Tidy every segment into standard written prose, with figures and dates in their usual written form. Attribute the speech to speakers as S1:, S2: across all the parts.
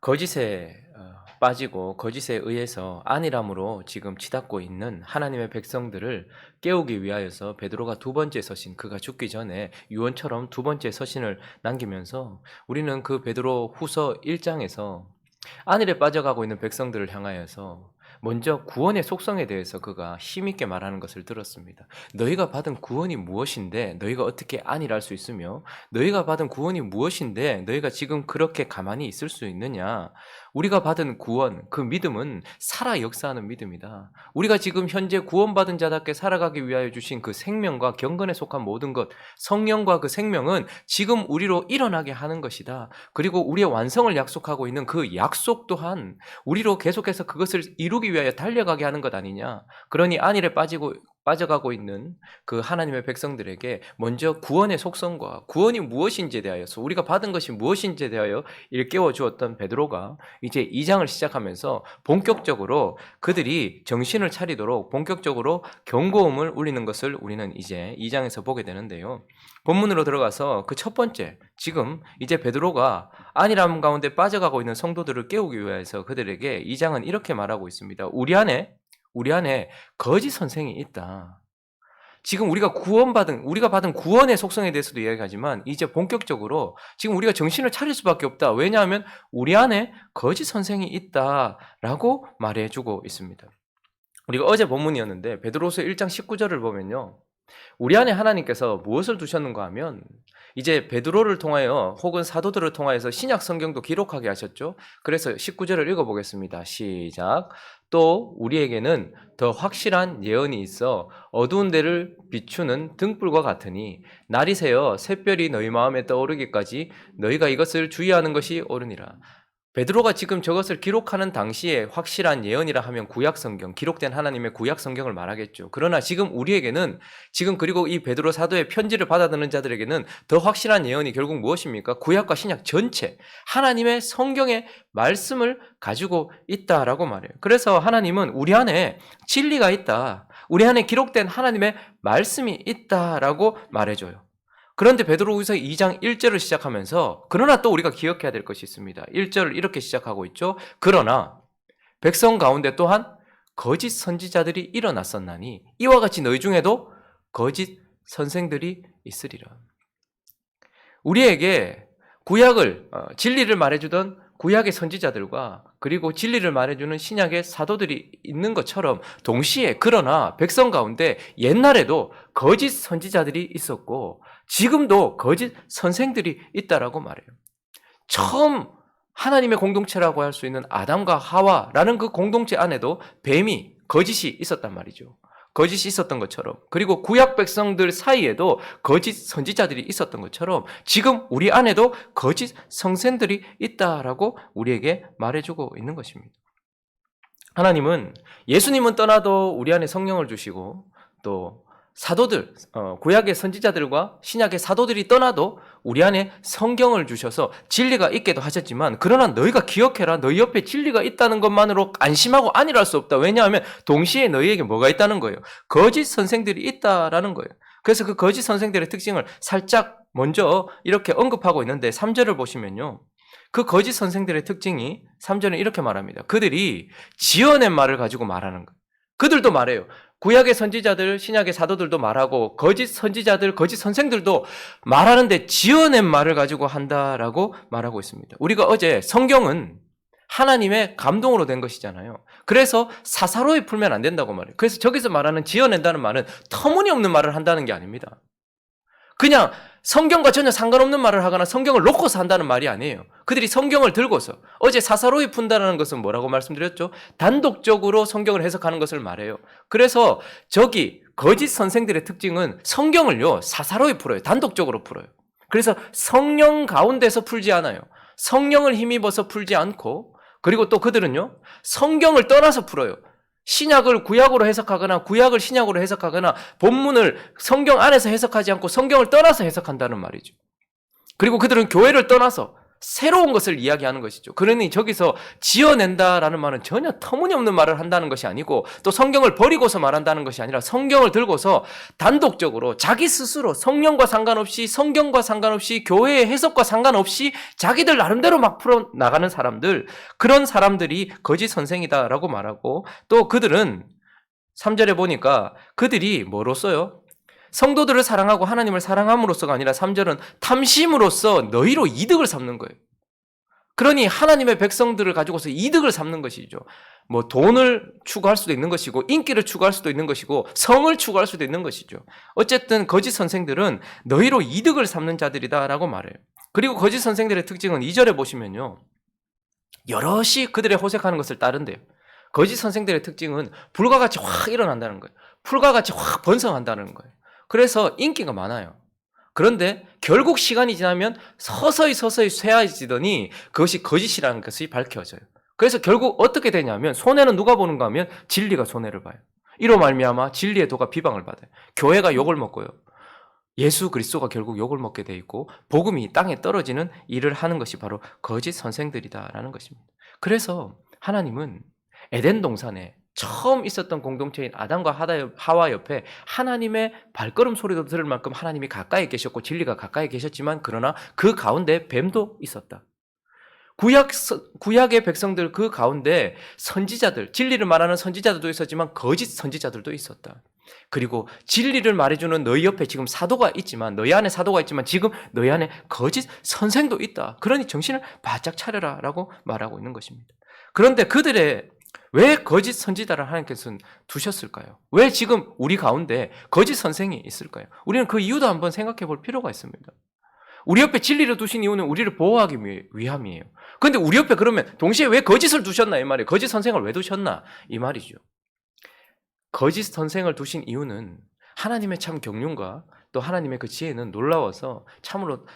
S1: 거짓에 빠지고 거짓에 의해서 안일함으로 지금 치닫고 있는 하나님의 백성들을 깨우기 위하여서 베드로가 두 번째 서신, 그가 죽기 전에 유언처럼 두 번째 서신을 남기면서 우리는 그 베드로 후서 1장에서 안일에 빠져가고 있는 백성들을 향하여서 먼저 구원의 속성에 대해서 그가 힘있게 말하는 것을 들었습니다. 너희가 받은 구원이 무엇인데 너희가 어떻게 안일할 수 있으며, 너희가 받은 구원이 무엇인데 너희가 지금 그렇게 가만히 있을 수 있느냐. 우리가 받은 구원, 그 믿음은 살아 역사하는 믿음이다. 우리가 지금 현재 구원받은 자답게 살아가기 위하여 주신 그 생명과 경건에 속한 모든 것, 성령과 그 생명은 지금 우리로 일어나게 하는 것이다. 그리고 우리의 완성을 약속하고 있는 그 약속 또한 우리로 계속해서 그것을 이루기 위하여 달려가게 하는 것 아니냐. 그러니 안일에 빠져가고 있는 그 하나님의 백성들에게 먼저 구원의 속성과 구원이 무엇인지에 대하여서, 우리가 받은 것이 무엇인지에 대하여 일깨워 주었던 베드로가 이제 2장을 시작하면서 본격적으로 그들이 정신을 차리도록 본격적으로 경고음을 울리는 것을 우리는 이제 2장에서 보게 되는데요. 본문으로 들어가서 그 첫 번째, 지금 이제 베드로가 안일함 가운데 빠져가고 있는 성도들을 깨우기 위해서 그들에게 2장은 이렇게 말하고 있습니다. 우리 안에 거짓 선생이 있다. 지금 우리가 받은 구원의 속성에 대해서도 이야기하지만 이제 본격적으로 지금 우리가 정신을 차릴 수밖에 없다. 왜냐하면 우리 안에 거짓 선생이 있다라고 말해주고 있습니다. 우리가 어제 본문이었는데 베드로서 1장 19절을 보면요. 우리 안에 하나님께서 무엇을 두셨는가 하면 이제 베드로를 통하여 혹은 사도들을 통하여서 신약 성경도 기록하게 하셨죠. 그래서 19절을 읽어보겠습니다. 시작. 또 우리에게는 더 확실한 예언이 있어 어두운 데를 비추는 등불과 같으니 날이 새어 샛별이 너희 마음에 떠오르기까지 너희가 이것을 주의하는 것이 옳으니라. 베드로가 지금 저것을 기록하는 당시에 확실한 예언이라 하면 구약 성경, 기록된 하나님의 구약 성경을 말하겠죠. 그러나 지금 우리에게는, 지금 그리고 이 베드로 사도의 편지를 받아드는 자들에게는 더 확실한 예언이 결국 무엇입니까? 구약과 신약 전체 하나님의 성경의 말씀을 가지고 있다라고 말해요. 그래서 하나님은 우리 안에 진리가 있다, 우리 안에 기록된 하나님의 말씀이 있다라고 말해줘요. 그런데 베드로후서 2장 1절을 시작하면서 그러나 또 우리가 기억해야 될 것이 있습니다. 1절을 이렇게 시작하고 있죠. 그러나 백성 가운데 또한 거짓 선지자들이 일어났었나니 이와 같이 너희 중에도 거짓 선생들이 있으리라. 우리에게 진리를 말해주던 구약의 선지자들과 그리고 진리를 말해주는 신약의 사도들이 있는 것처럼 동시에, 그러나 백성 가운데 옛날에도 거짓 선지자들이 있었고 지금도 거짓 선생들이 있다라고 말해요. 처음 하나님의 공동체라고 할 수 있는 아담과 하와라는 그 공동체 안에도 거짓이 있었단 말이죠. 거짓이 있었던 것처럼, 그리고 구약 백성들 사이에도 거짓 선지자들이 있었던 것처럼 지금 우리 안에도 거짓 성sen들이 있다라고 우리에게 말해주고 있는 것입니다. 하나님은, 예수님은 떠나도 우리 안에 성령을 주시고 또 사도들, 구약의 선지자들과 신약의 사도들이 떠나도 우리 안에 성경을 주셔서 진리가 있게도 하셨지만, 그러나 너희가 기억해라. 너희 옆에 진리가 있다는 것만으로 안심하고 안일할 수 없다. 왜냐하면 동시에 너희에게 뭐가 있다는 거예요? 거짓 선생들이 있다라는 거예요. 그래서 그 거짓 선생들의 특징을 살짝 먼저 이렇게 언급하고 있는데 3절을 보시면요. 그 거짓 선생들의 특징이 3절은 이렇게 말합니다. 그들이 지어낸 말을 가지고 말하는 거예요. 그들도 말해요. 구약의 선지자들, 신약의 사도들도 말하고 거짓 선지자들, 거짓 선생들도 말하는데 지어낸 말을 가지고 한다라고 말하고 있습니다. 우리가 어제 성경은 하나님의 감동으로 된 것이잖아요. 그래서 사사로이 풀면 안 된다고 말해요. 그래서 저기서 말하는 지어낸다는 말은 터무니없는 말을 한다는 게 아닙니다. 그냥 성경과 전혀 상관없는 말을 하거나 성경을 놓고서 한다는 말이 아니에요. 그들이 성경을 들고서, 어제 사사로이 푼다는 것은 뭐라고 말씀드렸죠? 단독적으로 성경을 해석하는 것을 말해요. 그래서 저기 거짓 선생들의 특징은 성경을요 사사로이 풀어요. 단독적으로 풀어요. 그래서 성령 가운데서 풀지 않아요. 성령을 힘입어서 풀지 않고, 그리고 또 그들은요 성경을 떠나서 풀어요. 신약을 구약으로 해석하거나 구약을 신약으로 해석하거나 본문을 성경 안에서 해석하지 않고 성경을 떠나서 해석한다는 말이죠. 그리고 그들은 교회를 떠나서 새로운 것을 이야기하는 것이죠. 그러니 저기서 지어낸다라는 말은 전혀 터무니없는 말을 한다는 것이 아니고 또 성경을 버리고서 말한다는 것이 아니라 성경을 들고서 단독적으로 자기 스스로 성령과 상관없이 성경과 상관없이 교회의 해석과 상관없이 자기들 나름대로 막 풀어나가는 사람들, 그런 사람들이 거짓 선생이다라고 말하고, 또 그들은 3절에 보니까 그들이 뭐로써요? 성도들을 사랑하고 하나님을 사랑함으로써가 아니라 3절은 탐심으로써 너희로 이득을 삼는 거예요. 그러니 하나님의 백성들을 가지고서 이득을 삼는 것이죠. 뭐 돈을 추구할 수도 있는 것이고 인기를 추구할 수도 있는 것이고 성을 추구할 수도 있는 것이죠. 어쨌든 거짓 선생들은 너희로 이득을 삼는 자들이다라고 말해요. 그리고 거짓 선생들의 특징은 2절에 보시면요, 여럿이 그들의 호색하는 것을 따른대요. 거짓 선생들의 특징은 불과 같이 확 일어난다는 거예요. 불과 같이 확 번성한다는 거예요. 그래서 인기가 많아요. 그런데 결국 시간이 지나면 서서히 쇠해지더니 그것이 거짓이라는 것이 밝혀져요. 그래서 결국 어떻게 되냐면 손해는 누가 보는가 하면 진리가 손해를 봐요. 이로 말미암아 진리의 도가 비방을 받아요. 교회가 욕을 먹고요. 예수 그리스도가 결국 욕을 먹게 돼 있고 복음이 땅에 떨어지는 일을 하는 것이 바로 거짓 선생들이다라는 것입니다. 그래서 하나님은 에덴 동산에 처음 있었던 공동체인 아담과 하와 옆에 하나님의 발걸음 소리도 들을 만큼 하나님이 가까이 계셨고 진리가 가까이 계셨지만 그러나 그 가운데 뱀도 있었다. 구약의 백성들 그 가운데 선지자들, 진리를 말하는 선지자들도 있었지만 거짓 선지자들도 있었다. 그리고 진리를 말해주는 너희 옆에 지금 사도가 있지만, 너희 안에 사도가 있지만 지금 너희 안에 거짓 선생도 있다. 그러니 정신을 바짝 차려라 라고 말하고 있는 것입니다. 그런데 그들의 왜 거짓 선지자를 하나님께서는 두셨을까요? 왜 지금 우리 가운데 거짓 선생이 있을까요? 우리는 그 이유도 한번 생각해 볼 필요가 있습니다. 우리 옆에 진리를 두신 이유는 우리를 보호하기 위함이에요. 그런데 우리 옆에 그러면 동시에 왜 거짓을 두셨나 이 말이에요. 거짓 선생을 왜 두셨나 이 말이죠. 거짓 선생을 두신 이유는 하나님의 참 경륜과 또 하나님의 그 지혜는 놀라워서 참으로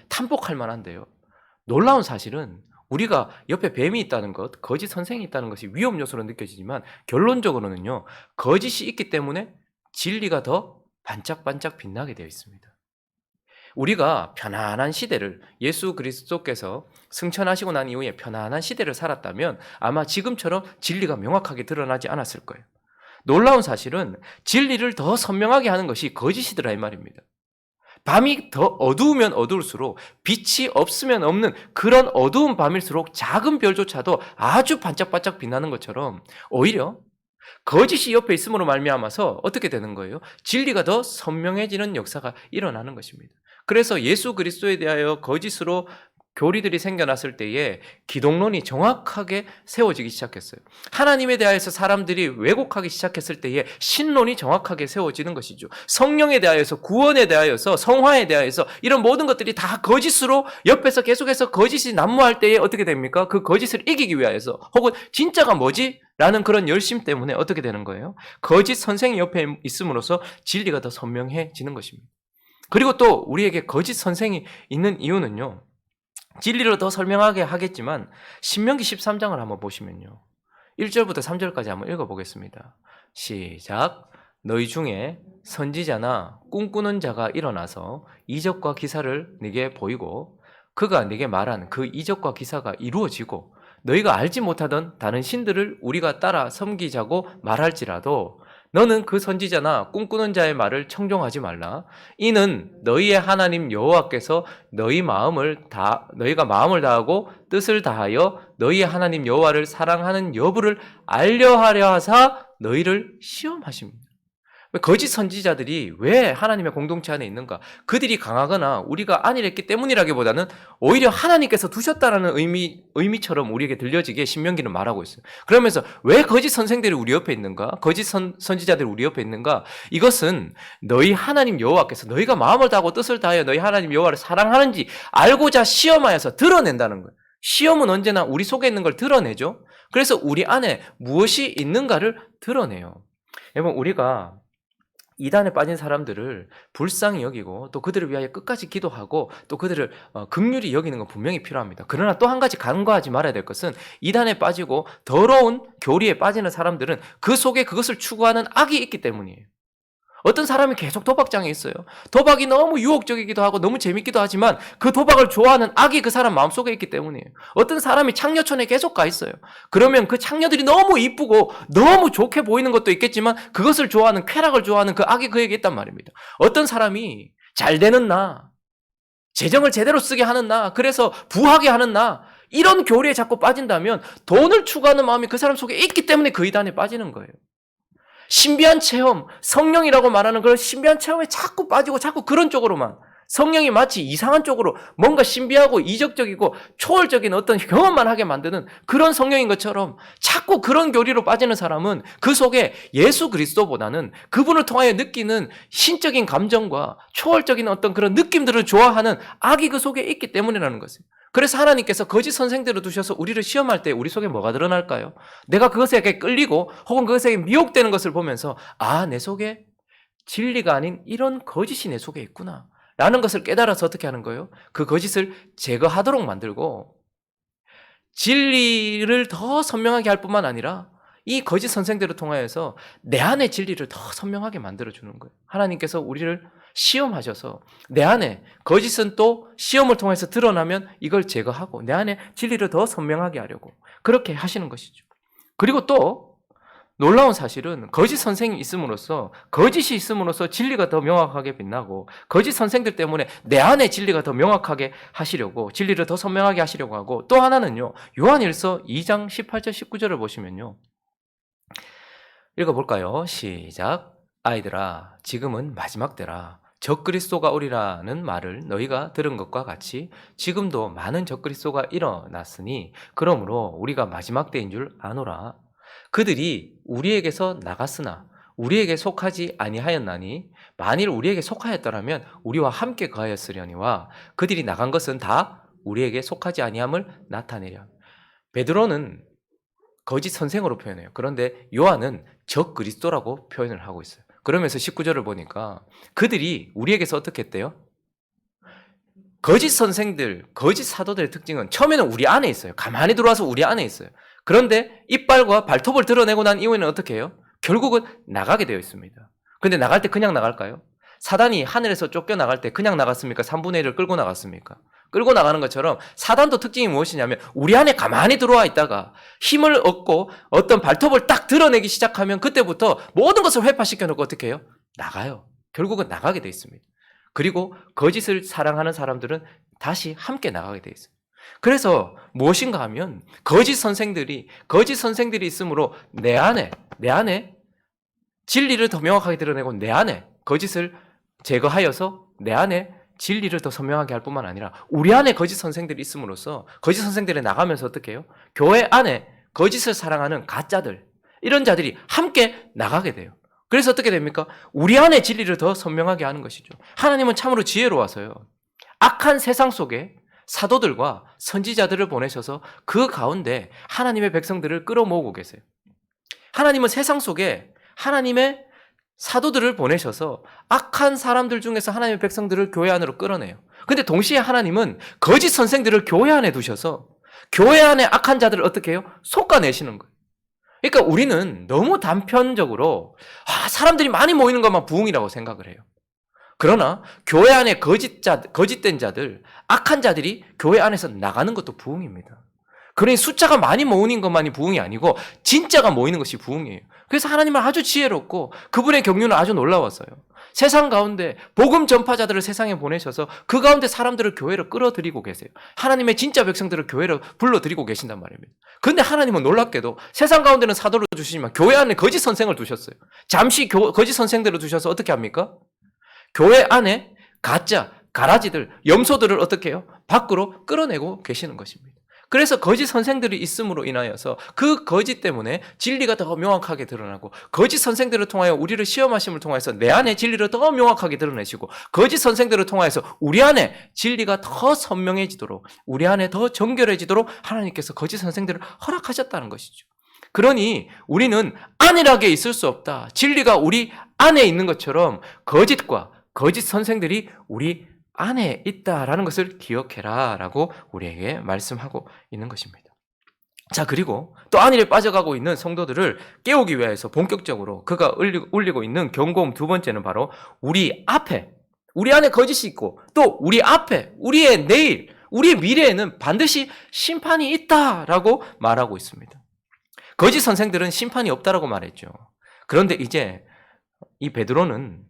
S1: 탐복할 만한데요. 놀라운 사실은 우리가 옆에 뱀이 있다는 것, 거짓 선생이 있다는 것이 위험 요소로 느껴지지만 결론적으로는요, 거짓이 있기 때문에 진리가 더 반짝반짝 빛나게 되어 있습니다. 우리가 편안한 시대를, 예수 그리스도께서 승천하시고 난 이후에 편안한 시대를 살았다면 아마 지금처럼 진리가 명확하게 드러나지 않았을 거예요. 놀라운 사실은 진리를 더 선명하게 하는 것이 거짓이더라 이 말입니다. 밤이 더 어두우면 어두울수록 빛이 없으면 없는 그런 어두운 밤일수록 작은 별조차도 아주 반짝반짝 빛나는 것처럼 오히려 거짓이 옆에 있음으로 말미암아서 어떻게 되는 거예요? 진리가 더 선명해지는 역사가 일어나는 것입니다. 그래서 예수 그리스도에 대하여 거짓으로 교리들이 생겨났을 때에 기독론이 정확하게 세워지기 시작했어요. 하나님에 대하여서 사람들이 왜곡하기 시작했을 때에 신론이 정확하게 세워지는 것이죠. 성령에 대하여서, 구원에 대하여서, 성화에 대하여서 이런 모든 것들이 다 거짓으로 옆에서 계속해서 거짓이 난무할 때에 어떻게 됩니까? 그 거짓을 이기기 위하여서 혹은 진짜가 뭐지? 라는 그런 열심 때문에 어떻게 되는 거예요? 거짓 선생이 옆에 있음으로써 진리가 더 선명해지는 것입니다. 그리고 또 우리에게 거짓 선생이 있는 이유는요, 진리로 더 설명하게 하겠지만 신명기 13장을 한번 보시면요, 1절부터 3절까지 한번 읽어보겠습니다. 시작. 너희 중에 선지자나 꿈꾸는 자가 일어나서 이적과 기사를 네게 보이고 그가 네게 말한 그 이적과 기사가 이루어지고 너희가 알지 못하던 다른 신들을 우리가 따라 섬기자고 말할지라도 너는 그 선지자나 꿈꾸는 자의 말을 청종하지 말라. 이는 너희의 하나님 여호와께서 너희가 마음을 다하고 뜻을 다하여 너희의 하나님 여호와를 사랑하는 여부를 알려하려 하사 너희를 시험하십니다. 거짓 선지자들이 왜 하나님의 공동체 안에 있는가? 그들이 강하거나 우리가 안일했기 때문이라기보다는 오히려 하나님께서 두셨다라는 의미처럼 우리에게 들려지게 신명기는 말하고 있어요. 그러면서 왜 거짓 선생들이 우리 옆에 있는가? 거짓 선지자들이 우리 옆에 있는가? 이것은 너희 하나님 여호와께서 너희가 마음을 다하고 뜻을 다하여 너희 하나님 여호와를 사랑하는지 알고자 시험하여서 드러낸다는 거예요. 시험은 언제나 우리 속에 있는 걸 드러내죠. 그래서 우리 안에 무엇이 있는가를 드러내요. 여러분, 우리가 이단에 빠진 사람들을 불쌍히 여기고 또 그들을 위하여 끝까지 기도하고 또 그들을 긍휼히 여기는 건 분명히 필요합니다. 그러나 또 한 가지 간과하지 말아야 될 것은 이단에 빠지고 더러운 교리에 빠지는 사람들은 그 속에 그것을 추구하는 악이 있기 때문이에요. 어떤 사람이 계속 도박장에 있어요. 도박이 너무 유혹적이기도 하고 너무 재밌기도 하지만 그 도박을 좋아하는 악이 그 사람 마음속에 있기 때문이에요. 어떤 사람이 창녀촌에 계속 가 있어요. 그러면 그 창녀들이 너무 이쁘고 너무 좋게 보이는 것도 있겠지만 그것을 좋아하는, 쾌락을 좋아하는 그 악이 그에게 있단 말입니다. 어떤 사람이 잘 되는 나, 재정을 제대로 쓰게 하는 나, 그래서 부하게 하는 나, 이런 교리에 자꾸 빠진다면 돈을 추구하는 마음이 그 사람 속에 있기 때문에 그 이단에 빠지는 거예요. 신비한 체험, 성령이라고 말하는 그런 신비한 체험에 자꾸 빠지고 자꾸 그런 쪽으로만, 성령이 마치 이상한 쪽으로 뭔가 신비하고 이적적이고 초월적인 어떤 경험만 하게 만드는 그런 성령인 것처럼 자꾸 그런 교리로 빠지는 사람은 그 속에 예수 그리스도보다는 그분을 통하여 느끼는 신적인 감정과 초월적인 어떤 그런 느낌들을 좋아하는 악이 그 속에 있기 때문이라는 것이에요. 그래서 하나님께서 거짓 선생들을 두셔서 우리를 시험할 때 우리 속에 뭐가 드러날까요? 내가 그것에 끌리고 혹은 그것에 미혹되는 것을 보면서 내 속에 진리가 아닌 이런 거짓이 내 속에 있구나 라는 것을 깨달아서 어떻게 하는 거예요? 그 거짓을 제거하도록 만들고 진리를 더 선명하게 할 뿐만 아니라 이 거짓 선생들을 통하여서 내 안의 진리를 더 선명하게 만들어주는 거예요. 하나님께서 우리를 시험하셔서 내 안에 거짓은 또 시험을 통해서 드러나면 이걸 제거하고 내 안에 진리를 더 선명하게 하려고 그렇게 하시는 것이죠. 그리고 또 놀라운 사실은 거짓 선생이 있음으로써, 거짓이 있음으로써 진리가 더 명확하게 빛나고 거짓 선생들 때문에 내 안에 진리가 더 명확하게 하시려고, 진리를 더 선명하게 하시려고 하고, 또 하나는요, 요한일서 2장 18절 19절을 보시면요, 읽어볼까요? 시작. 아이들아, 지금은 마지막 때라. 적그리스도가 오리라는 말을 너희가 들은 것과 같이 지금도 많은 적그리스도가 일어났으니 그러므로 우리가 마지막 때인 줄 아노라. 그들이 우리에게서 나갔으나 우리에게 속하지 아니하였나니 만일 우리에게 속하였더라면 우리와 함께 거하였으려니와 그들이 나간 것은 다 우리에게 속하지 아니함을 나타내려. 베드로는 거짓 선생으로 표현해요. 그런데 요한은 적그리스도라고 표현을 하고 있어요. 그러면서 19절을 보니까 그들이 우리에게서 어떻게 했대요? 거짓 선생들, 거짓 사도들의 특징은 처음에는 우리 안에 있어요. 가만히 들어와서 우리 안에 있어요. 그런데 이빨과 발톱을 드러내고 난 이후에는 어떻게 해요? 결국은 나가게 되어 있습니다. 근데 나갈 때 그냥 나갈까요? 사단이 하늘에서 쫓겨나갈 때 그냥 나갔습니까? 3분의 1을 끌고 나갔습니까? 끌고 나가는 것처럼 사단도 특징이 무엇이냐면 우리 안에 가만히 들어와 있다가 힘을 얻고 어떤 발톱을 딱 드러내기 시작하면 그때부터 모든 것을 회파시켜 놓고 어떻게 해요? 나가요. 결국은 나가게 돼 있습니다. 그리고 거짓을 사랑하는 사람들은 다시 함께 나가게 돼 있어요. 그래서 무엇인가 하면 거짓 선생들이 있으므로 내 안에 진리를 더 명확하게 드러내고 내 안에 거짓을 제거하여서 내 안에 진리를 더 선명하게 할 뿐만 아니라 우리 안에 거짓 선생들이 있음으로써 거짓 선생들이 나가면서 어떻게 해요? 교회 안에 거짓을 사랑하는 가짜들, 이런 자들이 함께 나가게 돼요. 그래서 어떻게 됩니까? 우리 안에 진리를 더 선명하게 하는 것이죠. 하나님은 참으로 지혜로워서요, 악한 세상 속에 사도들과 선지자들을 보내셔서 그 가운데 하나님의 백성들을 끌어모으고 계세요. 하나님은 세상 속에 하나님의 사도들을 보내셔서 악한 사람들 중에서 하나님의 백성들을 교회 안으로 끌어내요. 근데 동시에 하나님은 거짓 선생들을 교회 안에 두셔서 교회 안에 악한 자들을 어떻게 해요? 솎아내시는 거예요. 그러니까 우리는 너무 단편적으로 사람들이 많이 모이는 것만 부흥이라고 생각을 해요. 그러나 교회 안에 거짓된 자들, 악한 자들이 교회 안에서 나가는 것도 부흥입니다. 그러니 숫자가 많이 모이는 것만이 부흥이 아니고 진짜가 모이는 것이 부흥이에요. 그래서 하나님은 아주 지혜롭고 그분의 경륜은 아주 놀라웠어요. 세상 가운데 복음 전파자들을 세상에 보내셔서 그 가운데 사람들을 교회로 끌어들이고 계세요. 하나님의 진짜 백성들을 교회로 불러들이고 계신단 말입니다. 그런데 하나님은 놀랍게도 세상 가운데는 사도를 주시지만 교회 안에 거짓 선생을 두셨어요. 잠시 거짓 선생들을 두셔서 어떻게 합니까? 교회 안에 가짜, 가라지들, 염소들을 어떻게 해요? 밖으로 끌어내고 계시는 것입니다. 그래서 거짓 선생들이 있음으로 인하여서 그 거짓 때문에 진리가 더 명확하게 드러나고, 거짓 선생들을 통하여 우리를 시험하심을 통해서 내 안에 진리를 더 명확하게 드러내시고, 거짓 선생들을 통하여서 우리 안에 진리가 더 선명해지도록, 우리 안에 더 정결해지도록 하나님께서 거짓 선생들을 허락하셨다는 것이죠. 그러니 우리는 안일하게 있을 수 없다. 진리가 우리 안에 있는 것처럼 거짓과 거짓 선생들이 우리 안에 있다라는 것을 기억해라 라고 우리에게 말씀하고 있는 것입니다. 자, 그리고 또 안일에 빠져가고 있는 성도들을 깨우기 위해서 본격적으로 그가 올리고 있는 경고음 두 번째는 바로 우리 앞에, 우리 안에 거짓이 있고 또 우리 앞에, 우리의 내일, 우리의 미래에는 반드시 심판이 있다라고 말하고 있습니다. 거짓 선생들은 심판이 없다라고 말했죠. 그런데 이제 이 베드로는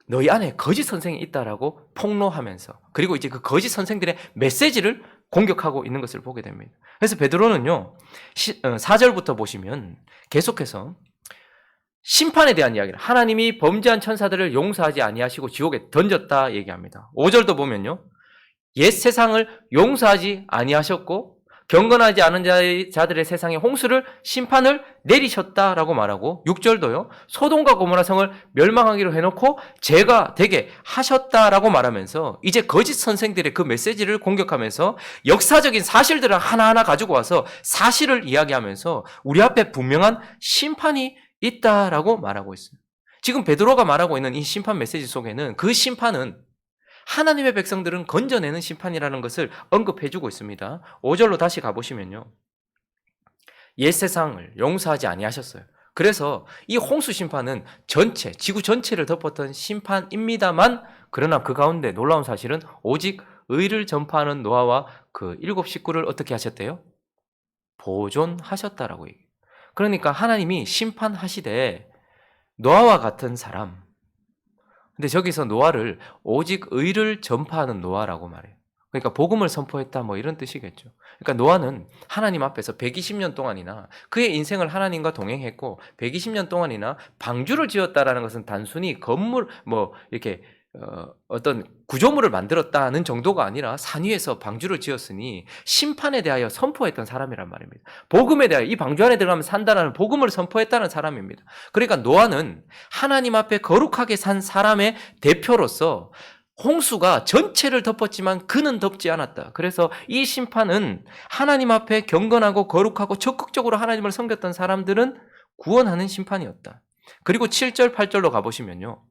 S1: 너희 안에 거짓 선생이 있다라고 폭로하면서, 그리고 이제 그 거짓 선생들의 메시지를 공격하고 있는 것을 보게 됩니다. 그래서 베드로는요, 4절부터 보시면 계속해서 심판에 대한 이야기를, 하나님이 범죄한 천사들을 용서하지 아니하시고 지옥에 던졌다 얘기합니다. 5절도 보면요, 옛 세상을 용서하지 아니하셨고 경건하지 않은 자들의 세상에 홍수를, 심판을 내리셨다라고 말하고, 6절도요, 소돔과 고모라 성을 멸망하기로 해놓고 죄가 되게 하셨다라고 말하면서 이제 거짓 선생들의 그 메시지를 공격하면서 역사적인 사실들을 하나하나 가지고 와서 사실을 이야기하면서 우리 앞에 분명한 심판이 있다라고 말하고 있어요. 지금 베드로가 말하고 있는 이 심판 메시지 속에는 그 심판은 하나님의 백성들은 건져내는 심판이라는 것을 언급해주고 있습니다. 5절로 다시 가보시면요, 옛 세상을 용서하지 아니하셨어요. 그래서 이 홍수 심판은 전체, 지구 전체를 덮었던 심판입니다만, 그러나 그 가운데 놀라운 사실은 오직 의를 전파하는 노아와 그 7 식구를 어떻게 하셨대요? 보존하셨다라고 얘기해요. 그러니까 하나님이 심판하시되 노아와 같은 사람, 근데 저기서 노아를 오직 의를 전파하는 노아라고 말해요. 그러니까 복음을 선포했다 뭐 이런 뜻이겠죠. 그러니까 노아는 하나님 앞에서 120년 동안이나 그의 인생을 하나님과 동행했고 120년 동안이나 방주를 지었다라는 것은 단순히 건물 뭐 이렇게 어떤 구조물을 만들었다는 정도가 아니라 산 위에서 방주를 지었으니 심판에 대하여 선포했던 사람이란 말입니다. 복음에 대하여 이 방주 안에 들어가면 산다라는 복음을 선포했다는 사람입니다. 그러니까 노아는 하나님 앞에 거룩하게 산 사람의 대표로서 홍수가 전체를 덮었지만 그는 덮지 않았다. 그래서 이 심판은 하나님 앞에 경건하고 거룩하고 적극적으로 하나님을 섬겼던 사람들은 구원하는 심판이었다. 그리고 7절, 8절로 가보시면요,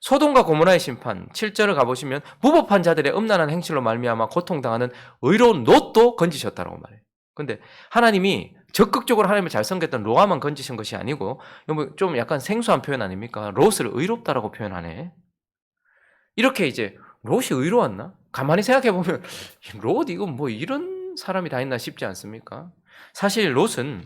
S1: 소돔과 고모라의 심판, 7절을 가보시면 무법한 자들의 음란한 행실로 말미암아 고통당하는 의로운 롯도 건지셨다라고 말해요. 근데 하나님이 적극적으로 하나님을 잘 섬겼던 노아만 건지신 것이 아니고, 좀 약간 생소한 표현 아닙니까? 롯을 의롭다라고 표현하네. 이렇게 이제 롯이 의로웠나? 가만히 생각해보면 롯 이거 뭐 이런 사람이 다 있나 싶지 않습니까? 사실 롯은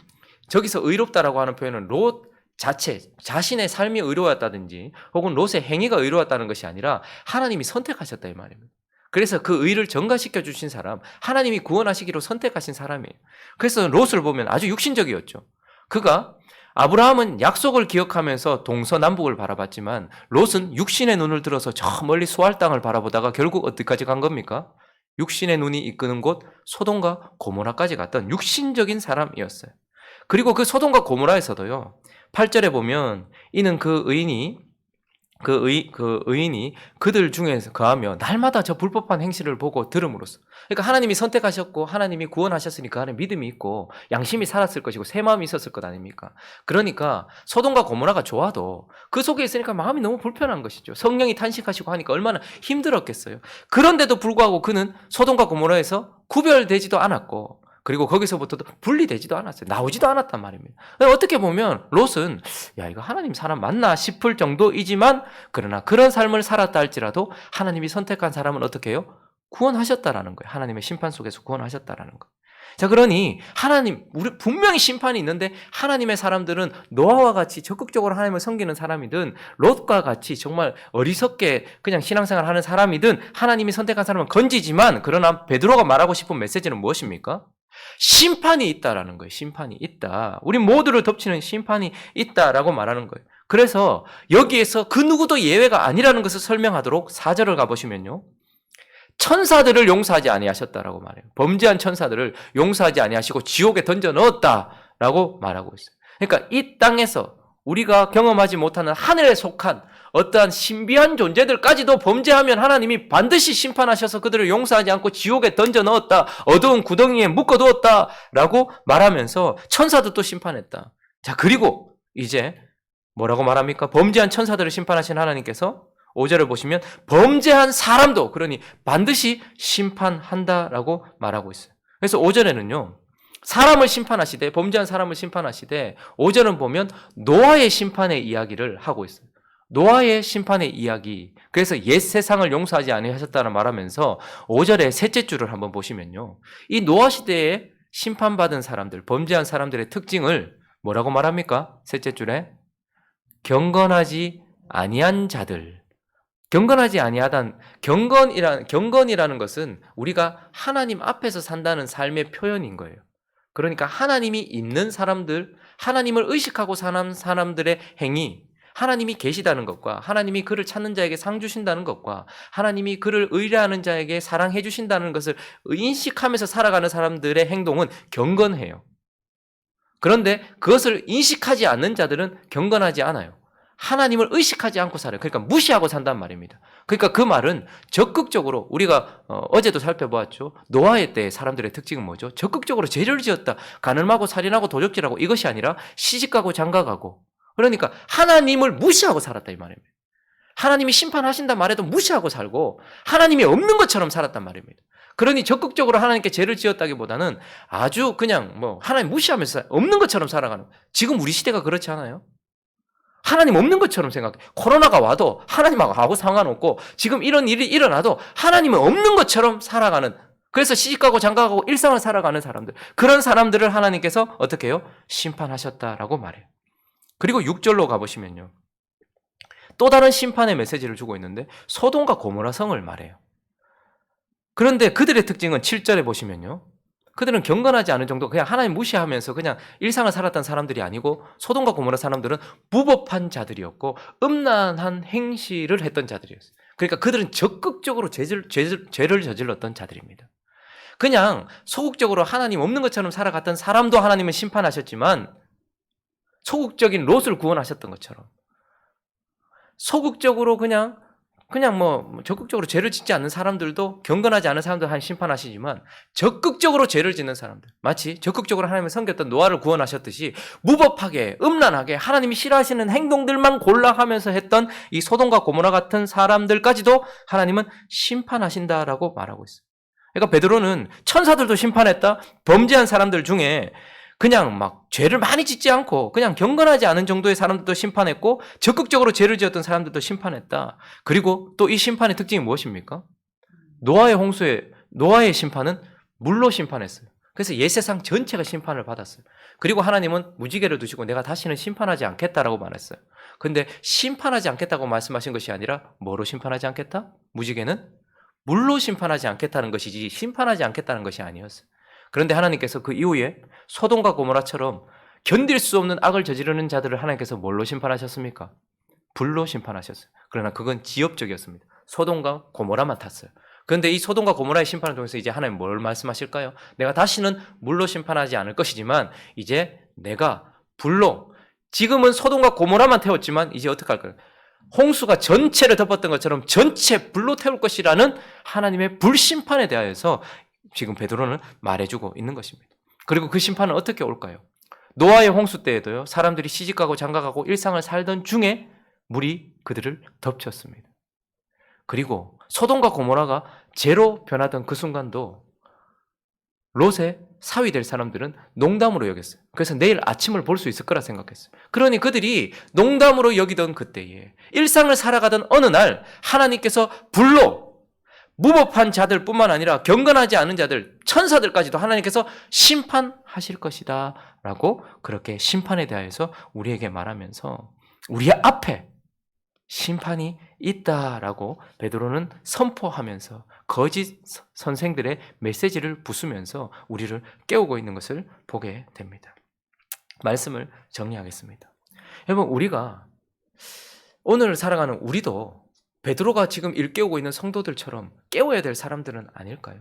S1: 저기서 의롭다라고 하는 표현은 롯 자신의 삶이 의로웠다든지 혹은 롯의 행위가 의로웠다는 것이 아니라 하나님이 선택하셨다 이 말입니다. 그래서 그 의를 전가시켜 주신 사람, 하나님이 구원하시기로 선택하신 사람이에요. 그래서 롯을 보면 아주 육신적이었죠. 그가, 아브라함은 약속을 기억하면서 동서남북을 바라봤지만 롯은 육신의 눈을 들어서 저 멀리 수알 땅을 바라보다가 결국 어디까지 간 겁니까? 육신의 눈이 이끄는 곳 소돔과 고모라까지 갔던 육신적인 사람이었어요. 그리고 그 소돔과 고모라에서도요, 8절에 보면 이는 그 의인이 그들 중에서 거하며 날마다 저 불법한 행실을 보고 들음으로써, 그러니까 하나님이 선택하셨고 하나님이 구원하셨으니 그 안에 믿음이 있고 양심이 살았을 것이고 새 마음이 있었을 것 아닙니까? 그러니까 소돔과 고모라가 좋아도 그 속에 있으니까 마음이 너무 불편한 것이죠. 성령이 탄식하시고 하니까 얼마나 힘들었겠어요. 그런데도 불구하고 그는 소돔과 고모라에서 구별되지도 않았고, 그리고 거기서부터도 분리되지도 않았어요. 나오지도 않았단 말입니다. 어떻게 보면 롯은 야 이거 하나님 사람 맞나 싶을 정도이지만, 그러나 그런 삶을 살았다 할지라도 하나님이 선택한 사람은 어떻게 해요? 구원하셨다라는 거예요. 하나님의 심판 속에서 구원하셨다라는 거예요. 자, 그러니 하나님, 우리 분명히 심판이 있는데 하나님의 사람들은 노아와 같이 적극적으로 하나님을 섬기는 사람이든 롯과 같이 정말 어리석게 그냥 신앙생활 하는 사람이든 하나님이 선택한 사람은 건지지만, 그러나 베드로가 말하고 싶은 메시지는 무엇입니까? 심판이 있다라는 거예요. 심판이 있다. 우리 모두를 덮치는 심판이 있다라고 말하는 거예요. 그래서 여기에서 그 누구도 예외가 아니라는 것을 설명하도록 4절을 가보시면요, 천사들을 용서하지 아니하셨다라고 말해요. 범죄한 천사들을 용서하지 아니하시고 지옥에 던져 넣었다라고 말하고 있어요. 그러니까 이 땅에서 우리가 경험하지 못하는 하늘에 속한 어떠한 신비한 존재들까지도 범죄하면 하나님이 반드시 심판하셔서 그들을 용서하지 않고 지옥에 던져 넣었다, 어두운 구덩이에 묶어두었다 라고 말하면서 천사도 또 심판했다. 자, 그리고 이제 뭐라고 말합니까? 범죄한 천사들을 심판하신 하나님께서 5절을 보시면 범죄한 사람도, 그러니 반드시 심판한다라고 말하고 있어요. 그래서 5절에는요, 사람을 심판하시되 범죄한 사람을 심판하시되 5절은 보면 노아의 심판의 이야기를 하고 있어요. 노아의 심판의 이야기. 그래서 옛 세상을 용서하지 아니하셨다는 말하면서 5절의 셋째 줄을 한번 보시면요. 이 노아 시대에 심판받은 사람들, 범죄한 사람들의 특징을 뭐라고 말합니까? 셋째 줄에 경건하지 아니한 자들. 경건하지 아니하단 경건이라는 것은 우리가 하나님 앞에서 산다는 삶의 표현인 거예요. 그러니까 하나님이 있는 사람들, 하나님을 의식하고 사는 사람들의 행위, 하나님이 계시다는 것과 하나님이 그를 찾는 자에게 상 주신다는 것과 하나님이 그를 의뢰하는 자에게 사랑해 주신다는 것을 인식하면서 살아가는 사람들의 행동은 경건해요. 그런데 그것을 인식하지 않는 자들은 경건하지 않아요. 하나님을 의식하지 않고 살아요. 그러니까 무시하고 산단 말입니다. 그러니까 그 말은 적극적으로 우리가 어제도 살펴보았죠. 노아의 때 사람들의 특징은 뭐죠? 적극적으로 죄를 지었다. 간음하고 살인하고 도적질하고 이것이 아니라 시집가고 장가가고 그러니까 하나님을 무시하고 살았다 이 말입니다. 하나님이 심판하신다 말해도 무시하고 살고 하나님이 없는 것처럼 살았단 말입니다. 그러니 적극적으로 하나님께 죄를 지었다기보다는 아주 그냥 하나님 무시하면서 없는 것처럼 살아가는 지금 우리 시대가 그렇지 않아요? 하나님 없는 것처럼 생각해. 코로나가 와도 하나님하고 상관없고 지금 이런 일이 일어나도 하나님은 없는 것처럼 살아가는 그래서 시집가고 장가가고 일상을 살아가는 사람들 그런 사람들을 하나님께서 어떻게 해요? 심판하셨다라고 말해요. 그리고 6절로 가보시면요. 또 다른 심판의 메시지를 주고 있는데 소돔과 고모라 성을 말해요. 그런데 그들의 특징은 7절에 보시면요. 그들은 경건하지 않은 정도 그냥 하나님 무시하면서 그냥 일상을 살았던 사람들이 아니고 소돔과 고모라 사람들은 무법한 자들이었고 음란한 행실을 했던 자들이었어요. 그러니까 그들은 적극적으로 죄를 저질렀던 자들입니다. 그냥 소극적으로 하나님 없는 것처럼 살아갔던 사람도 하나님은 심판하셨지만 소극적인 롯을 구원하셨던 것처럼 소극적으로 그냥 적극적으로 죄를 짓지 않는 사람들도 경건하지 않은 사람들 하나님 심판하시지만 적극적으로 죄를 짓는 사람들 마치 적극적으로 하나님을 섬겼던 노아를 구원하셨듯이 무법하게 음란하게 하나님이 싫어하시는 행동들만 골라 하면서 했던 이 소돔과 고모라 같은 사람들까지도 하나님은 심판하신다라고 말하고 있어요. 그러니까 베드로는 천사들도 심판했다. 범죄한 사람들 중에 그냥 죄를 많이 짓지 않고 그냥 경건하지 않은 정도의 사람들도 심판했고 적극적으로 죄를 지었던 사람들도 심판했다. 그리고 또 이 심판의 특징이 무엇입니까? 노아의 심판은 물로 심판했어요. 그래서 옛 세상 전체가 심판을 받았어요. 그리고 하나님은 무지개를 두시고 내가 다시는 심판하지 않겠다라고 말했어요. 근데 심판하지 않겠다고 말씀하신 것이 아니라 뭐로 심판하지 않겠다? 무지개는 물로 심판하지 않겠다는 것이지 심판하지 않겠다는 것이 아니었어요. 그런데 하나님께서 그 이후에 소돔과 고모라처럼 견딜 수 없는 악을 저지르는 자들을 하나님께서 뭘로 심판하셨습니까? 불로 심판하셨어요. 그러나 그건 지엽적이었습니다. 소돔과 고모라만 탔어요. 그런데 이 소돔과 고모라의 심판을 통해서 이제 하나님 뭘 말씀하실까요? 내가 다시는 물로 심판하지 않을 것이지만 이제 내가 불로 지금은 소돔과 고모라만 태웠지만 이제 어떻게 할까요? 홍수가 전체를 덮었던 것처럼 전체 불로 태울 것이라는 하나님의 불심판에 대하여서 지금 베드로는 말해주고 있는 것입니다. 그리고 그 심판은 어떻게 올까요? 노아의 홍수 때에도요. 사람들이 시집가고 장가가고 일상을 살던 중에 물이 그들을 덮쳤습니다. 그리고 소돔과 고모라가 죄로 변하던 그 순간도 롯의 사위 될 사람들은 농담으로 여겼어요. 그래서 내일 아침을 볼 수 있을 거라 생각했어요. 그러니 그들이 농담으로 여기던 그때에 일상을 살아가던 어느 날 하나님께서 불로 무법한 자들뿐만 아니라 경건하지 않은 자들, 천사들까지도 하나님께서 심판하실 것이다 라고 그렇게 심판에 대해서 우리에게 말하면서 우리 앞에 심판이 있다라고 베드로는 선포하면서 거짓 선생들의 메시지를 부수면서 우리를 깨우고 있는 것을 보게 됩니다. 말씀을 정리하겠습니다. 여러분, 우리가 오늘 살아가는 우리도 베드로가 지금 일깨우고 있는 성도들처럼 깨워야 될 사람들은 아닐까요?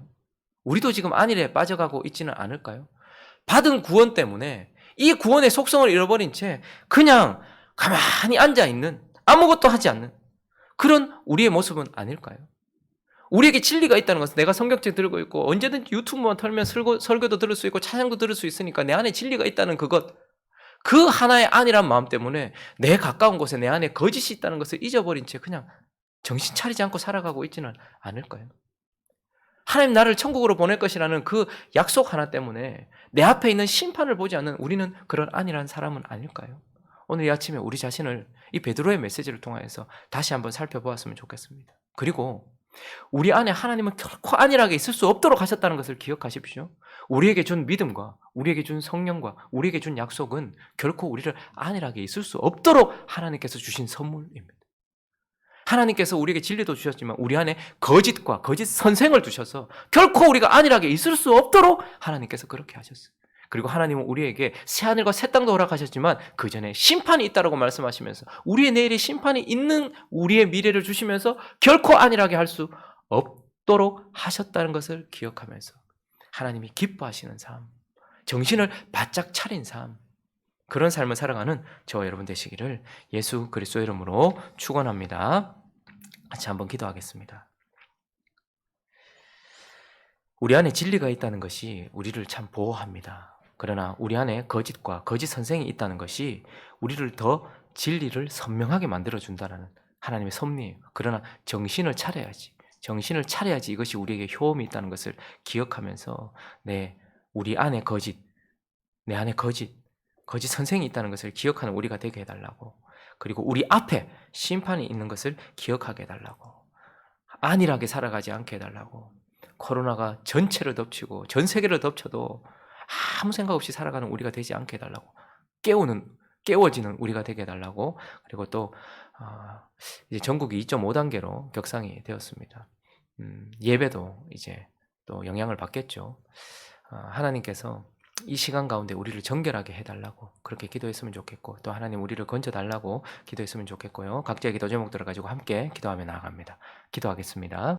S1: 우리도 지금 안일에 빠져가고 있지는 않을까요? 받은 구원 때문에 이 구원의 속성을 잃어버린 채 그냥 가만히 앉아있는 아무것도 하지 않는 그런 우리의 모습은 아닐까요? 우리에게 진리가 있다는 것은 내가 성경책 들고 있고 언제든지 유튜브만 털면 설교도 들을 수 있고 찬양도 들을 수 있으니까 내 안에 진리가 있다는 그것 그 하나의 안이란 마음 때문에 내 가까운 곳에 내 안에 거짓이 있다는 것을 잊어버린 채 그냥 정신 차리지 않고 살아가고 있지는 않을까요? 하나님 나를 천국으로 보낼 것이라는 그 약속 하나 때문에 내 앞에 있는 심판을 보지 않는 우리는 그런 안일한 사람은 아닐까요? 오늘 이 아침에 우리 자신을 이 베드로의 메시지를 통하여서 다시 한번 살펴보았으면 좋겠습니다. 그리고 우리 안에 하나님은 결코 안일하게 있을 수 없도록 하셨다는 것을 기억하십시오. 우리에게 준 믿음과 우리에게 준 성령과 우리에게 준 약속은 결코 우리를 안일하게 있을 수 없도록 하나님께서 주신 선물입니다. 하나님께서 우리에게 진리도 주셨지만 우리 안에 거짓과 거짓 선생을 두셔서 결코 우리가 안일하게 있을 수 없도록 하나님께서 그렇게 하셨어요. 그리고 하나님은 우리에게 새하늘과 새 땅도 허락하셨지만 그 전에 심판이 있다라고 말씀하시면서 우리의 내일에 심판이 있는 우리의 미래를 주시면서 결코 안일하게 할 수 없도록 하셨다는 것을 기억하면서 하나님이 기뻐하시는 삶, 정신을 바짝 차린 삶, 그런 삶을 살아가는 저와 여러분 되시기를 예수 그리스도의 이름으로 축원합니다. 같이 한번 기도하겠습니다. 우리 안에 진리가 있다는 것이 우리를 참 보호합니다. 그러나 우리 안에 거짓과 거짓 선생이 있다는 것이 우리를 더 진리를 선명하게 만들어준다는 하나님의 섭리예요. 그러나 정신을 차려야지 이것이 우리에게 효험이 있다는 것을 기억하면서 우리 안에 거짓, 내 안에 거짓 선생이 있다는 것을 기억하는 우리가 되게 해달라고, 그리고 우리 앞에 심판이 있는 것을 기억하게 해달라고, 안일하게 살아가지 않게 해달라고, 코로나가 전체를 덮치고 전 세계를 덮쳐도 아무 생각 없이 살아가는 우리가 되지 않게 해달라고, 깨워지는 우리가 되게 해달라고. 그리고 또 이제 전국이 2.5단계로 격상이 되었습니다. 예배도 이제 또 영향을 받겠죠. 하나님께서 이 시간 가운데 우리를 정결하게 해달라고 그렇게 기도했으면 좋겠고, 또 하나님 우리를 건져달라고 기도했으면 좋겠고요. 각자의 기도 제목들을 가지고 함께 기도하며 나아갑니다. 기도하겠습니다.